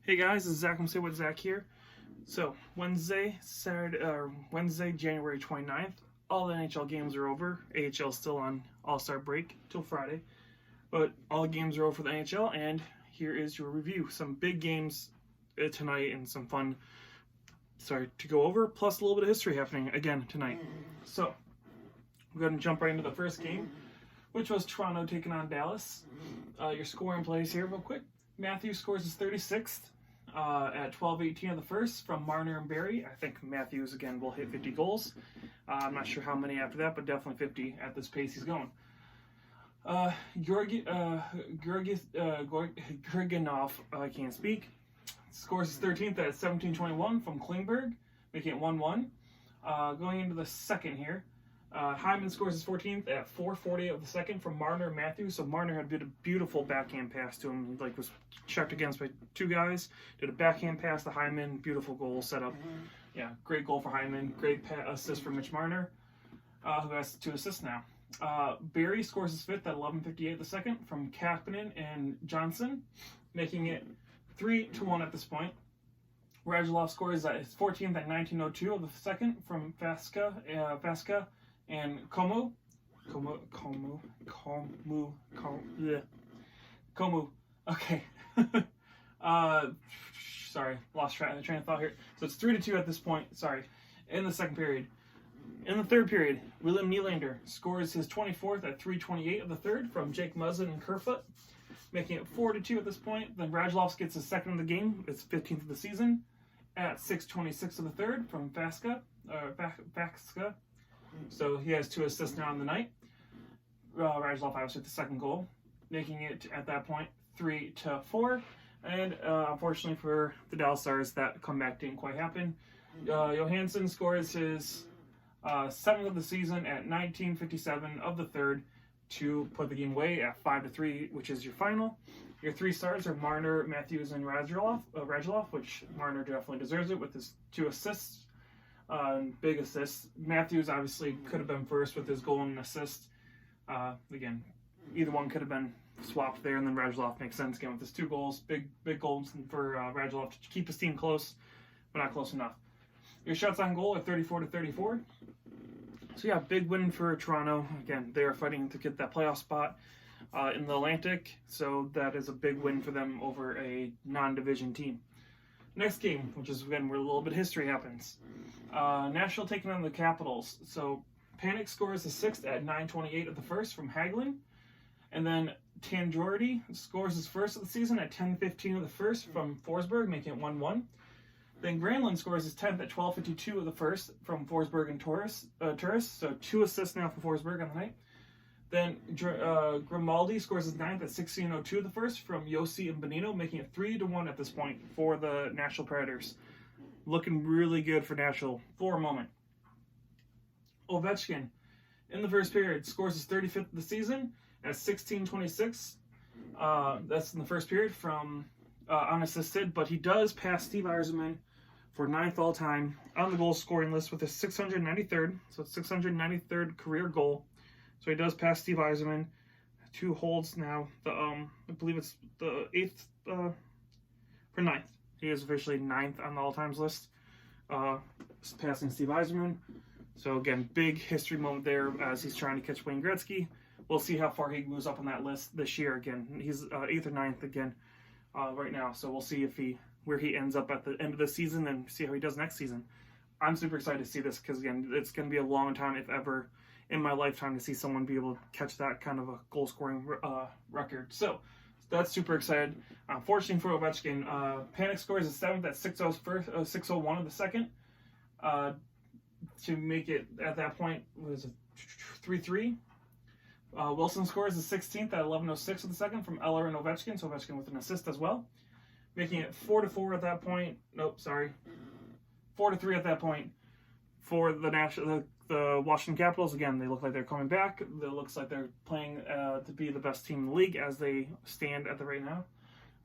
Hey guys, this is Zach. I'm with Zach here. So Wednesday, January 29th, all the NHL games are over. AHL still on All-Star break till Friday, but all the games are over for the NHL. And here is your review. Some big games tonight and some fun. To go over. Plus a little bit of history happening again tonight. So we're going to jump right into the first game, which was Toronto taking on Dallas. Your scoring plays here real quick. Matthews scores his 36th at 12:18 of the first from Marner and Barrie. I think Matthews, again, will hit 50 goals. I'm not sure how many after that, but definitely 50 at this pace he's going. Gorganov, I can't speak, scores his 13th at 17:21 from Klingberg, making it 1-1. Going into the second here, Hyman scores his 14th at 4:40 of the second from Marner and Matthews. So Marner had a beautiful backhand pass to him. He was checked against by two guys. Did a backhand pass to Hyman. Beautiful goal set up. Yeah, great goal for Hyman. Great assist for Mitch Marner, who has 2 assists now. Barrie scores his 5th at 11:58 the second from Kapanen and Johnson, making it 3-1 at this point. Radulov scores his 14th at 19:02 of the second from Vaska and Komu. Okay. Sorry, lost train of thought here. So it's 3-2 at this point. Sorry, in the second period. In the third period, William Nylander scores his 24th at 3:28 of the third from Jake Muzzin and Kerfoot, making it 4-2 at this point. Then Radulov gets his second of the game. It's 15th of the season at 6:26 of the third from Vaska. So he has 2 assists now on the night. Radulov obviously with the second goal, making it at that point 3-4. And unfortunately for the Dallas Stars, that comeback didn't quite happen. Johansson scores his 7th of the season at 19:57 of the third to put the game away at 5-3, which is your final. Your 3 stars are Marner, Matthews, and Radulov, which Marner definitely deserves it with his 2 assists. Big assists. Matthews obviously could have been first with his goal and assist. Again, either one could have been swapped there, and then Radulov makes sense again with his 2 goals. Big goals for Radulov to keep his team close, but not close enough. Your shots on goal are 34-34. So yeah, big win for Toronto. Again, they are fighting to get that playoff spot in the Atlantic, so that is a big win for them over a non-division team. Next game, which is again where a little bit of history happens. Nashville taking on the Capitals. So Panik scores his 6th at 9:28 of the first from Hagelin, and then Tanjordi scores his 1st of the season at 10:15 of the first from Forsberg, making it 1-1. Then Granlund scores his 10th at 12:52 of the first from Forsberg and Turris. So 2 assists now for Forsberg on the night. Then Grimaldi scores his 9th at 16:02 of the first from Yossi and Bonino, making it 3-1 at this point for the Nashville Predators. Looking really good for Nashville for a moment. Ovechkin, in the first period, scores his 35th of the season at 16:26. That's in the first period from unassisted, but he does pass Steve Yzerman for 9th all-time on the goal scoring list with his 693rd. So it's 693rd career goal. So he does pass Steve Yzerman. 2 holds now. I believe it's the 8th for 9th. He is officially 9th on the all-times list, passing Steve Yzerman. So again, big history moment there as he's trying to catch Wayne Gretzky. We'll see how far he moves up on that list this year. Again, he's 8th or 9th again right now. So we'll see where he ends up at the end of the season and see how he does next season. I'm super excited to see this because again, it's going to be a long time, if ever, in my lifetime to see someone be able to catch that kind of a goal-scoring record. So that's super excited. Unfortunately for Ovechkin, Panik scores his 7th at 6:01 of the second to make it at that point was a 3-3. Wilson scores his 16th at 11:06 of the second from Eller and Ovechkin, so Ovechkin with an assist as well, making it 4-4 at that point. 4-3 at that point for the Washington Capitals. Again, they look like they're coming back. It looks like they're playing to be the best team in the league as they stand at the right now.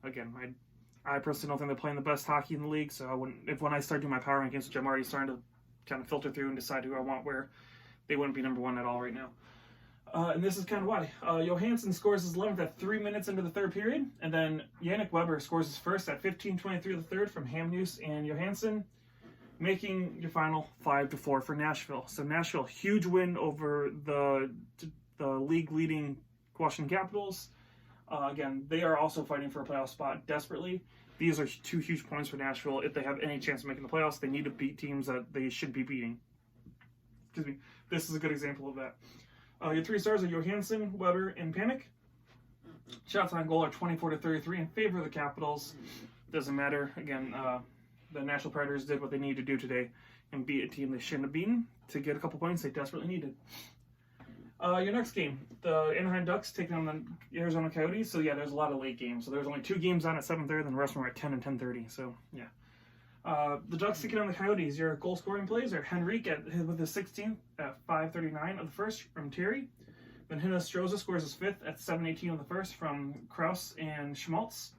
Again, I personally don't think they're playing the best hockey in the league, so when I start doing my power rankings, which I'm already starting to kind of filter through and decide who I want where, they wouldn't be number 1 at all right now. And this is kind of why. Johansson scores his 11th at 3 minutes into the third period, and then Yannick Weber scores his first at 15:23 of the third from Hamhuis and Johansson, making your final 5-4 for Nashville. So Nashville, huge win over the league-leading Washington Capitals. Again, they are also fighting for a playoff spot desperately. These are 2 huge points for Nashville. If they have any chance of making the playoffs, they need to beat teams that they should be beating. Excuse me. This is a good example of that. Your 3 stars are Johansson, Weber, and Panik. Shots on goal are 24-33 in favor of the Capitals. Doesn't matter. Again, the Nashville Predators did what they needed to do today and beat a team they shouldn't have beaten to get a couple points they desperately needed. Your next game, the Anaheim Ducks taking on the Arizona Coyotes. So yeah, there's a lot of late games. So there's only 2 games on at 7:30, and the rest of them are at 10 and 10:30. So yeah. The Ducks taking on the Coyotes. Your goal scoring plays are Henrique with his 16th at 5:39 of the first from Terry. Then Hinostroza scores his 5th at 7:18 of the first from Krause and Schmaltz.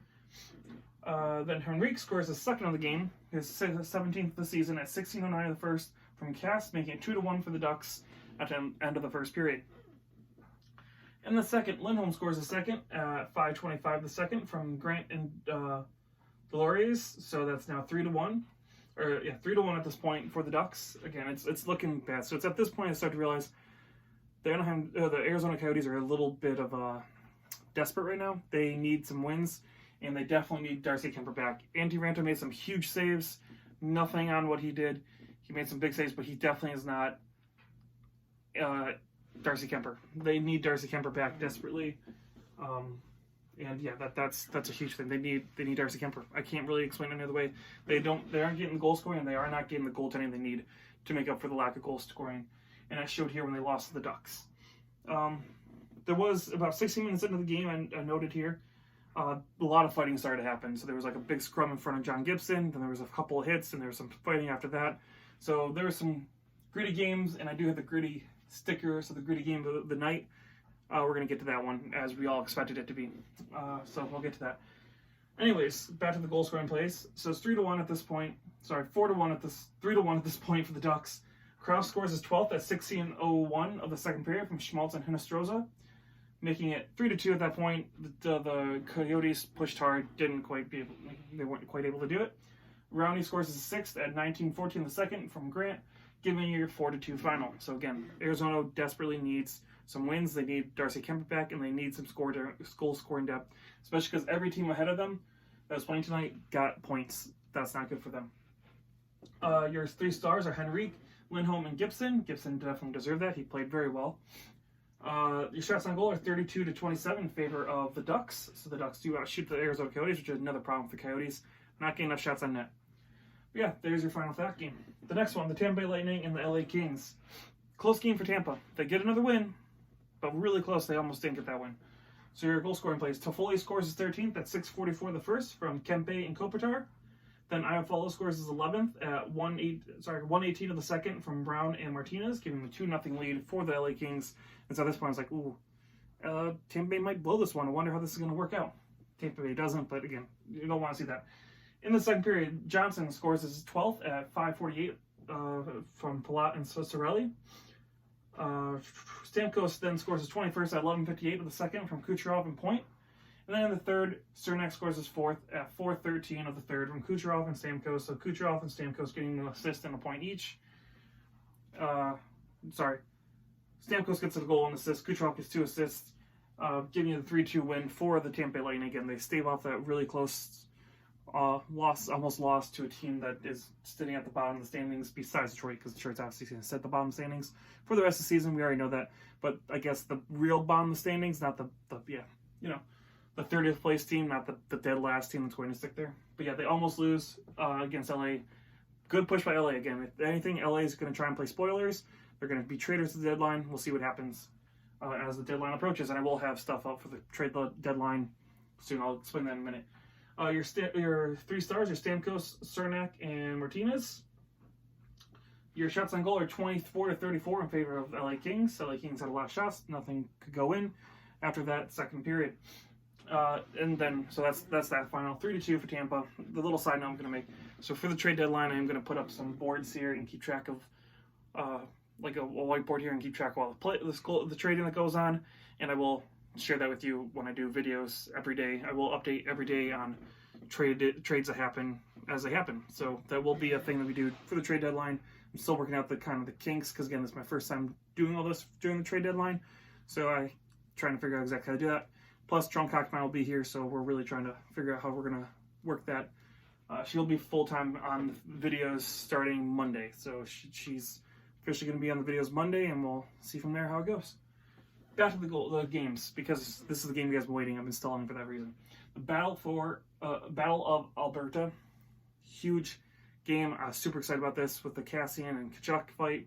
Then Henrique scores his 2nd of the game, his 17th of the season at 16:09 of the first from Cass, making it 2-1 for the Ducks at the end of the first period. In the second, Lindholm scores his 2nd at 5:25 the second from Grant and Deloriers, so that's now 3-1, or yeah, 3-1 at this point for the Ducks. Again, it's looking bad. So it's at this point I start to realize the Arizona Coyotes are a little bit of desperate right now. They need some wins, and they definitely need Darcy Kemper back. Antti Raanta made some huge saves. Nothing on what he did. He made some big saves, but he definitely is not Darcy Kemper. They need Darcy Kemper back desperately. And yeah, that's a huge thing. They need Darcy Kemper. I can't really explain it any other way. They aren't getting the goal scoring, and they are not getting the goaltending they need to make up for the lack of goal scoring. And that showed here when they lost to the Ducks. There was about 16 minutes into the game, I noted here, a lot of fighting started to happen. So there was like a big scrum in front of John Gibson, then there was a couple of hits, and there was some fighting after that. So there were some gritty games, and I do have the gritty sticker, so the gritty game of the night. We're going to get to that one, as we all expected it to be. So we'll get to that. Anyways, back to the goal scoring plays. So it's 3-1 at this point. Sorry, 4-1 at this, 3-1 at this point for the Ducks. Krause scores his 12th at 16:01 of the second period from Schmaltz and Hinostroza, making it 3-2 at that point. The Coyotes pushed hard, they weren't quite able to do it. Rowney scores his 6th at 19:14 the second from Grant, giving you your 4-2 final. So again, Arizona desperately needs some wins. They need Darcy Kemper back, and they need some goal scoring depth, especially because every team ahead of them that was playing tonight got points. That's not good for them. Your 3 stars are Henrique, Lindholm, and Gibson. Gibson definitely deserved that. He played very well. Your shots on goal are 32-27 in favor of the Ducks. So the Ducks do outshoot the Arizona Coyotes, which is another problem for the Coyotes. Not getting enough shots on net. But yeah, there's your final fact game. The next one, the Tampa Bay Lightning and the LA Kings. Close game for Tampa. They get another win, but really close. They almost didn't get that win. So your goal scoring plays. Toffoli scores his 13th at 6:44 the first from Kempe and Kopitar. Then Iafallo scores his 11th at 1:18 of the second from Brown and Martinez, giving them a 2-0 lead for the LA Kings. And so at this point, I was like, ooh, Tampa Bay might blow this one. I wonder how this is going to work out. Tampa Bay doesn't, but again, you don't want to see that. In the second period, Johnson scores his 12th at 5:48 from Palat and Sorelli. Stamkos then scores his 21st at 11:58 of the second from Kucherov and Point. And then in the third, Cernak scores his 4th at 4:13 of the third from Kucherov and Stamkos. So Kucherov and Stamkos getting an assist and a point each. Stamkos gets a goal and assist. Kucherov gets 2 assists, giving you the 3-2 win for the Tampa Bay Lightning. Again, they stave off that really close almost lost to a team that is sitting at the bottom of the standings, besides Detroit, because Detroit's obviously going to sit at the bottom of the standings for the rest of the season. We already know that. But I guess the real bottom of the standings, not the 30th place team, not the dead last team that's going to stick there. But yeah, they almost lose against LA. Good push by LA again. If anything, LA is going to try and play spoilers. They're going to be traders to the deadline. We'll see what happens as the deadline approaches. And I will have stuff up for the trade deadline soon. I'll explain that in a minute. Your 3 stars are Stamkos, Cernak, and Martinez. Your shots on goal are 24-34 in favor of LA Kings. LA Kings had a lot of shots. Nothing could go in after that second period. And then, so that's that final 3-2 for Tampa. The little side note I'm going to make. So for the trade deadline, I'm going to put up some boards here and keep track of like a whiteboard here and keep track of all the trading that goes on, and I will share that with you when I do videos every day. I will update every day on trades that happen as they happen. So that will be a thing that we do for the trade deadline. I'm still working out the kinks because again, this is my first time doing all this during the trade deadline. So I'm trying to figure out exactly how to do that. Plus, Drunk Hockman will be here, so we're really trying to figure out how we're gonna work that. She'll be full-time on videos starting Monday. So she's officially going to be on the videos Monday, and we'll see from there how it goes. Back to the games, because this is the game you guys have been waiting. I've been stalling for that reason. The Battle of Alberta. Huge game. I was super excited about this with the Cassian and Tkachuk fight.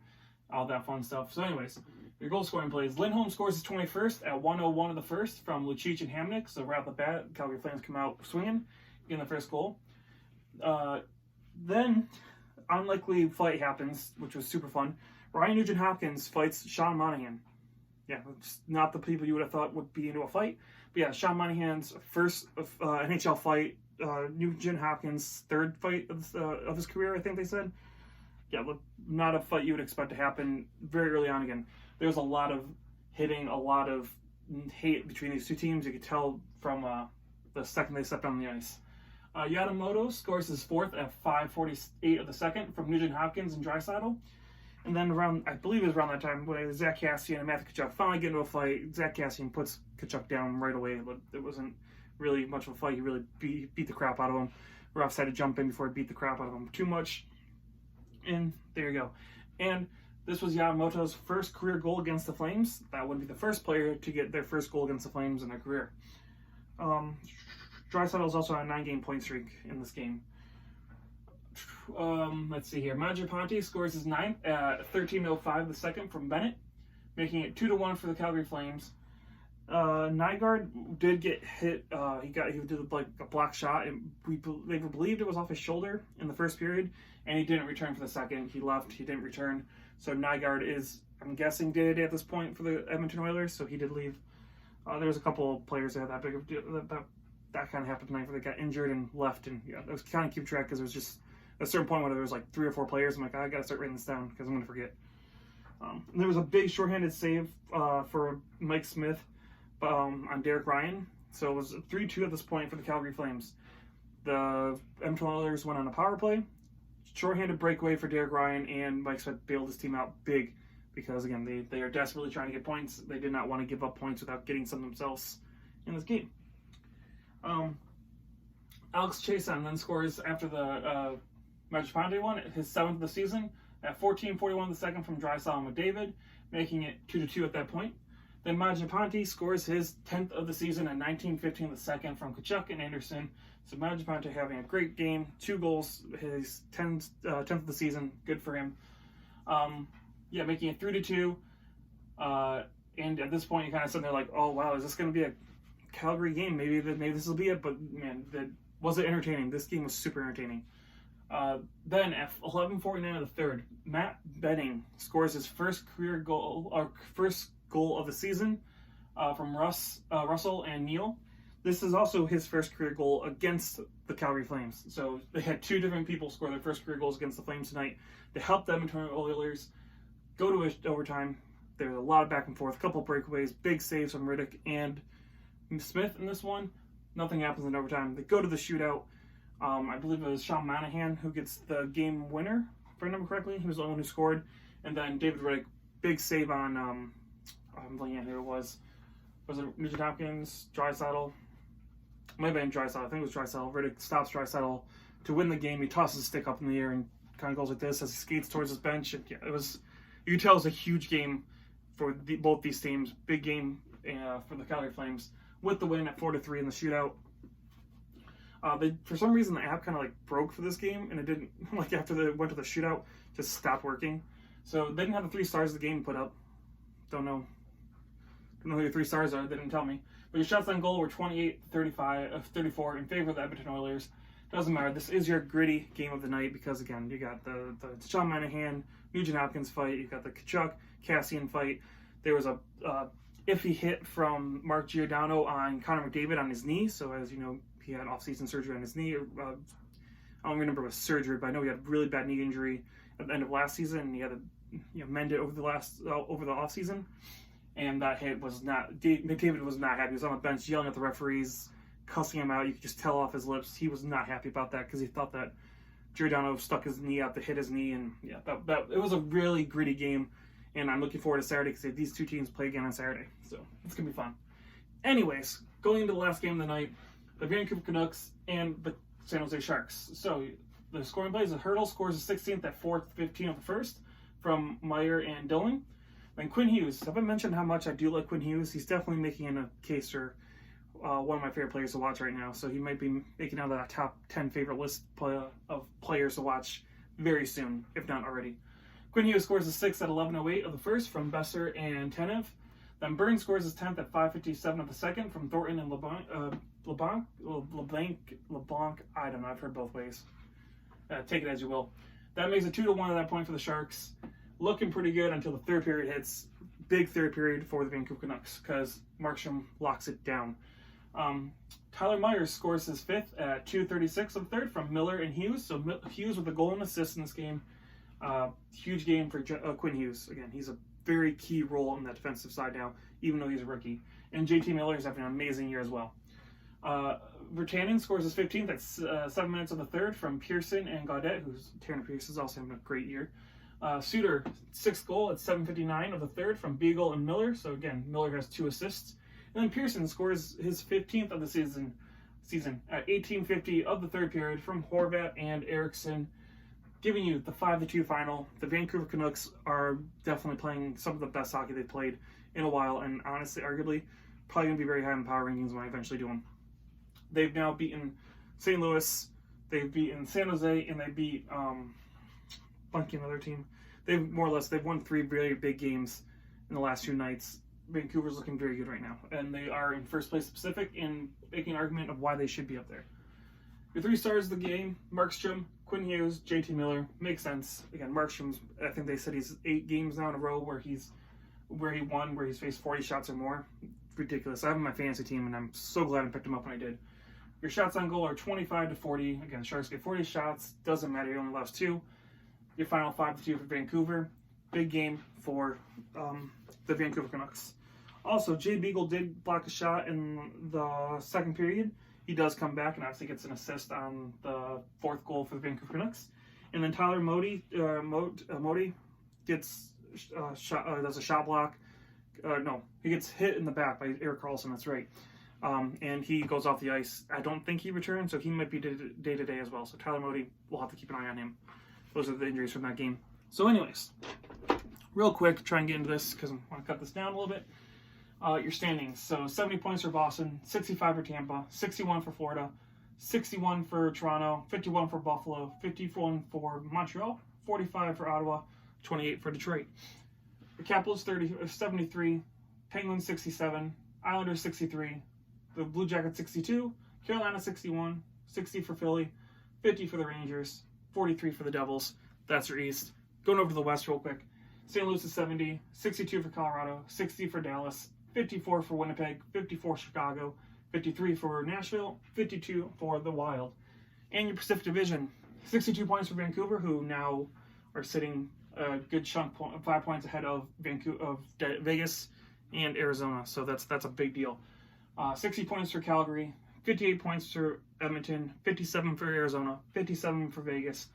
All that fun stuff. So anyways, your goal scoring plays. Lindholm scores his 21st at 1:01 of the first from Lucic and Hamnick. So right off the bat, Calgary Flames come out swinging in the first goal. Then, unlikely fight happens, which was super fun. Ryan Nugent-Hopkins fights Sean Monahan. Yeah, it's not the people you would have thought would be into a fight. But yeah, Sean Monahan's first NHL fight. Nugent-Hopkins' third fight of his career, I think they said. Yeah, not a fight you would expect to happen very early on again. There's a lot of hitting, a lot of hate between these two teams. You could tell from the second they stepped on the ice. Yamamoto scores his fourth at 5:48 of the second from Nugent-Hopkins and Draisaitl. And then I believe it was around that time, when Zach Kassian and Matthew Tkachuk finally get into a fight. Zach Kassian puts Tkachuk down right away. It wasn't really much of a fight. He really beat the crap out of him. Ruffs had to jump in before he beat the crap out of him too much. And there you go. And this was Yamamoto's first career goal against the Flames. That would be the first player to get their first goal against the Flames in their career. Draisaitl is also on a 9-game point streak in this game. Let's see here. Mangiapane scores his 9th at 13:05 the second from Bennett, making it 2-1 for the Calgary Flames. Nygaard did get hit. He did like a block shot, and they believed it was off his shoulder in the first period, and he didn't return for the second. He left. He didn't return. So Nygaard is, I'm guessing, dead at this point for the Edmonton Oilers. So he did leave. There was a couple of players that had that big of a deal, that kind of happened tonight, where they got injured and left, and yeah, I was kind of keep track because there was just a certain point where there was like 3 or 4 players. I'm like, I gotta start writing this down because I'm gonna forget. There was a big shorthanded save for Mike Smith on Derek Ryan, so it was 3-2 at this point for the Calgary Flames. The Edmonton Oilers went on a power play, shorthanded breakaway for Derek Ryan, and Mike Smith bailed his team out big because again they are desperately trying to get points. They did not want to give up points without getting some themselves in this game. Alex Chason then scores after the Mangiapane one, his 7th of the season, at 14:41 the second from Draisaitl and McDavid, making it 2-2 at that point. Then Mangiapane scores his 10th of the season at 19:15 the second from Tkachuk and Anderson. So Mangiapane having a great game, 2 goals, his 10th of the season, good for him. Yeah, making it 3-2. And at this point, you kind of sit there like, oh wow, is this going to be a Calgary game? Maybe this will be it. But man, was it entertaining? This game was super entertaining. Then at 11:49 of the third, Matt Benning scores his first career goal, or first goal of the season, from Russell and Neal. This is also his first career goal against the Calgary Flames. So they had 2 different people score their first career goals against the Flames tonight to help the Edmonton Oilers go to overtime. There's a lot of back and forth, a couple of breakaways, big saves from Riddick and Smith in this one. Nothing happens in overtime. They go to the shootout. I believe it was Sean Monahan who gets the game winner, if I remember correctly. He was the only one who scored. And then David Riddick, big save on, I'm blanking out who it was. Was it Nugent-Hopkins, Draisaitl? Might have been Draisaitl. I think it was Draisaitl. Riddick stops Draisaitl to win the game. He tosses his stick up in the air and kind of goes like this as he skates towards his bench. And yeah, you could tell it was a huge game for both these teams. Big game for the Calgary Flames with the win at 4-3 in the shootout. For some reason, the app kind of like broke for this game, and it didn't, like after they went to the shootout, just stopped working. So they didn't have the 3 stars of the game put up. Don't know who your 3 stars are. They didn't tell me. But your shots on goal were 28-34 in favor of the Edmonton Oilers. Doesn't matter. This is your gritty game of the night because again, you got the Sean Monahan, Nugent-Hopkins fight. You got the Tkachuk, Cassian fight. There was a iffy hit from Mark Giordano on Connor McDavid on his knee. So as you know, he had off-season surgery on his knee. I don't remember if it was surgery, but I know he had a really bad knee injury at the end of last season. And he had mended over the off season. And that hit was not. McDavid was not happy. He was on the bench yelling at the referees, cussing him out. You could just tell off his lips. He was not happy about that because he thought that Giordano stuck his knee out to hit his knee, and that it was a really gritty game. And I'm looking forward to Saturday because these two teams play again on Saturday, so it's gonna be fun. Anyways, going into the last game of the night, the Vancouver Canucks and the San Jose Sharks. So the scoring plays: Hurdle scores the 16th at 4:15 of the first from Meyer and Dillon. Then Quinn Hughes. Have I mentioned how much I do like Quinn Hughes? He's definitely making a case for one of my favorite players to watch right now. So he might be making out of that top 10 favorite list of players to watch very soon, if not already. Quinn Hughes scores the 6th at 11:08 of the first from Besser and Tanev. Then Burns scores his 10th at 5:57 of the second from Thornton and LeBlanc. I don't know. I've heard both ways. Take it as you will. That makes it 2-1 at that point for the Sharks. Looking pretty good until the third period hits. Big third period for the Vancouver Canucks because Markstrom locks it down. Tyler Myers scores his 5th at 2:36 of the third from Miller and Hughes. So Hughes with a goal and assist in this game. Huge game for Quinn Hughes. Again, he's a very key role in that defensive side now, even though he's a rookie. And JT Miller is having an amazing year as well. Virtanen scores his 15th at 7 minutes of the third from Pearson and Gaudette, who's Tanner Pierce is also having a great year. Suter, 6th goal at 7:59 of the third from Beagle and Miller. So again, Miller has 2 assists. And then Pearson scores his 15th of the season at 18:50 of the third period from Horvat and Eriksson, giving you the 5-2 final. The Vancouver Canucks are definitely playing some of the best hockey they've played in a while, and honestly, arguably, probably going to be very high in power rankings when I eventually do them. They've now beaten St. Louis, they've beaten San Jose, and they beat bunking another team. They've won 3 very big games in the last 2 nights. Vancouver's looking very good right now, and they are in first place Pacific and making an argument of why they should be up there. Your 3 stars of the game: Markstrom, Quinn Hughes, JT Miller. Makes sense. Again, Markstrom's, I think they said he's 8 games now in a row where he's faced 40 shots or more. Ridiculous. I have him on my fantasy team, and I'm so glad I picked him up when I did. Your shots on goal are 25-40. Again, Sharks get 40 shots. Doesn't matter. He only lost 2. Your final 5-2 for Vancouver. Big game for the Vancouver Canucks. Also, Jay Beagle did block a shot in the second period. He does come back and obviously gets an assist on the 4th goal for the Vancouver Canucks. And then Tyler Modi gets does a shot block. He gets hit in the back by Erik Karlsson. That's right. And he goes off the ice. I don't think he returns, so he might be day-to-day as well. So Tyler Modi, we'll have to keep an eye on him. Those are the injuries from that game. So anyways, real quick, try and get into this because I want to cut this down a little bit. Your standings. So 70 points for Boston, 65 for Tampa, 61 for Florida, 61 for Toronto, 51 for Buffalo, 51 for Montreal, 45 for Ottawa, 28 for Detroit. The Capitals 73, Penguins 67, Islanders 63, the Blue Jackets 62, Carolina 61, 60 for Philly, 50 for the Rangers, 43 for the Devils. That's your East. Going over to the West real quick. St. Louis is 70, 62 for Colorado, 60 for Dallas, 54 for Winnipeg, 54 Chicago, 53 for Nashville, 52 for the Wild. And your Pacific Division, 62 points for Vancouver, who now are sitting a good chunk, 5 points ahead of Vegas and Arizona. So that's a big deal. 60 points for Calgary, 58 points for Edmonton, 57 for Arizona, 57 for Vegas,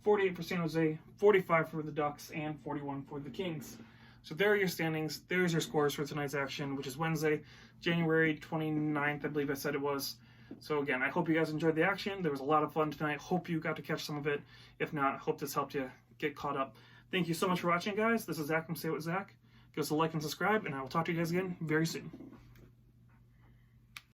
48 for San Jose, 45 for the Ducks, and 41 for the Kings. So there are your standings. There's your scores for tonight's action, which is Wednesday, January 29th, I believe I said it was. So again, I hope you guys enjoyed the action. There was a lot of fun tonight. Hope you got to catch some of it. If not, hope this helped you get caught up. Thank you so much for watching, guys. This is Zach from Say It With Zach. Give us a like and subscribe, and I will talk to you guys again very soon.